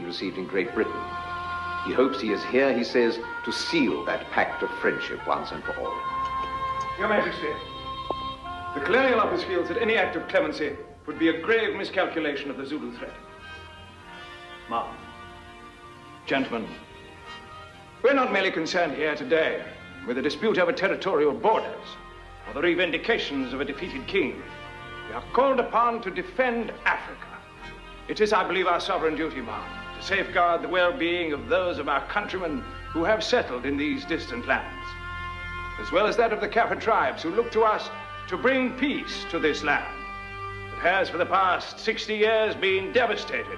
Received in Great Britain. He hopes he is here, he says, to seal that pact of friendship once and for all. Your Majesty, the Colonial Office feels that any act of clemency would be a grave miscalculation of the Zulu threat. Ma'am, gentlemen, we're not merely concerned here today with a dispute over territorial borders or the revendications of a defeated king. We are called upon to defend Africa. It is, I believe, our sovereign duty, ma'am, to safeguard the well-being of those of our countrymen who have settled in these distant lands, as well as that of the Kaffir tribes who look to us to bring peace to this land that has for the past 60 years been devastated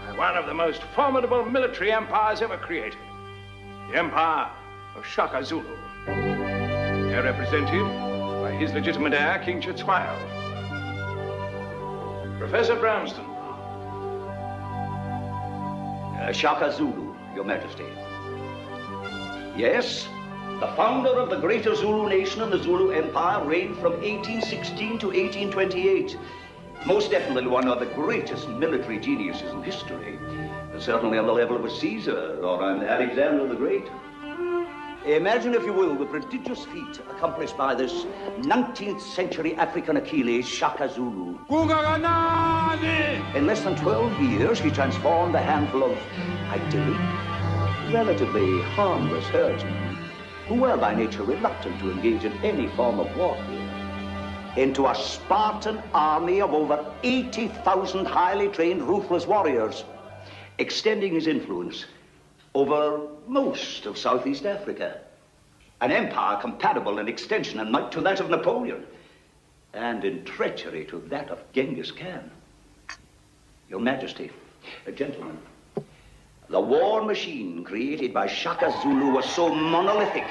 by one of the most formidable military empires ever created, the empire of Shaka Zulu, here represented by his legitimate heir, King Cetshwayo. Professor Bramston. Shaka Zulu, Your Majesty. Yes, the founder of the greater Zulu nation and the Zulu Empire reigned from 1816 to 1828. Most definitely one of the greatest military geniuses in history. Certainly on the level of a Caesar or an Alexander the Great. Imagine, if you will, the prodigious feat accomplished by this 19th century African Achilles, Shaka Zulu. In less than 12 years, he transformed a handful of idyllic, relatively harmless herdsmen, who were by nature reluctant to engage in any form of warfare, into a Spartan army of over 80,000 highly trained, ruthless warriors, extending his influence over most of Southeast Africa. An empire compatible in extension and might to that of Napoleon, and in treachery to that of Genghis Khan. Your Majesty, gentlemen, the war machine created by Shaka Zulu was so monolithic,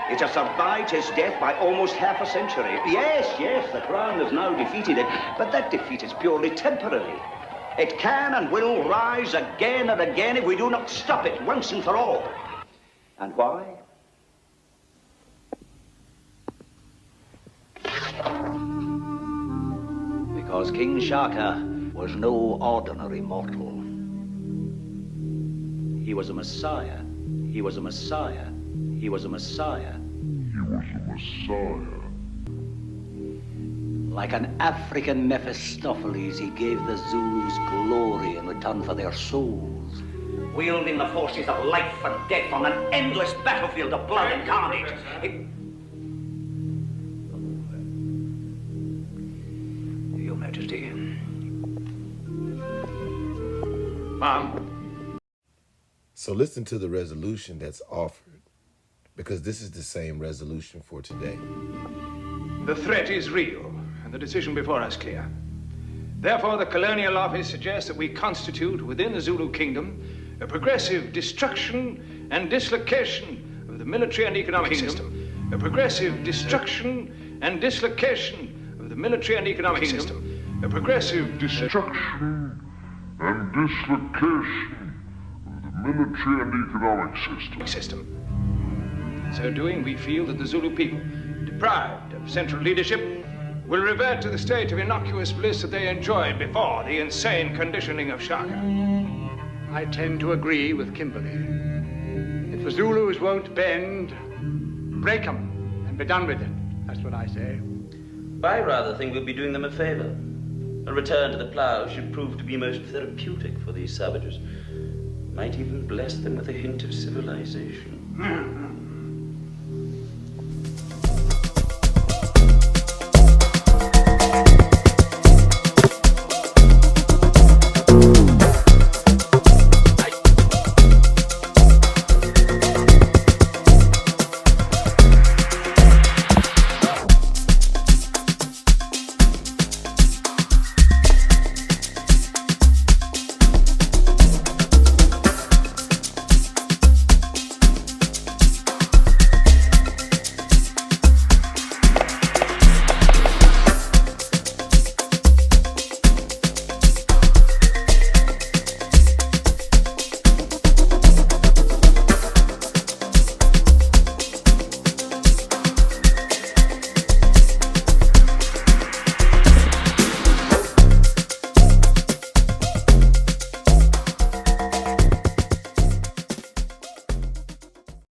it has survived his death by almost half a century. Yes, the crown has now defeated it, but that defeat is purely temporary. It can and will rise again and again if we do not stop it once and for all. And why? Because King Shaka was no ordinary mortal. He was a Messiah. He was a Messiah. He was a Messiah. He was a Messiah. Like an African Mephistopheles, he gave the Zulus glory in return for their souls, wielding the forces of life and death on an endless battlefield of blood and carnage. Your Majesty. Mom. So listen to the resolution that's offered, because this is the same resolution for today. The threat is real, and the decision before us clear. Therefore, the Colonial Office suggests that we constitute within the Zulu Kingdom a progressive destruction and dislocation of the military and economic system. A progressive destruction and dislocation of the military and economic system. A progressive destruction and dislocation of the military and economic system. In so doing, we feel that the Zulu people, deprived of central leadership, will revert to the state of innocuous bliss that they enjoyed before the insane conditioning of Shaka. I tend to agree with Kimberly. If the Zulus won't bend, break them and be done with it. That's what I say. I rather think we'll be doing them a favor. A return to the plow should prove to be most therapeutic for these savages. Might even bless them with a hint of civilization.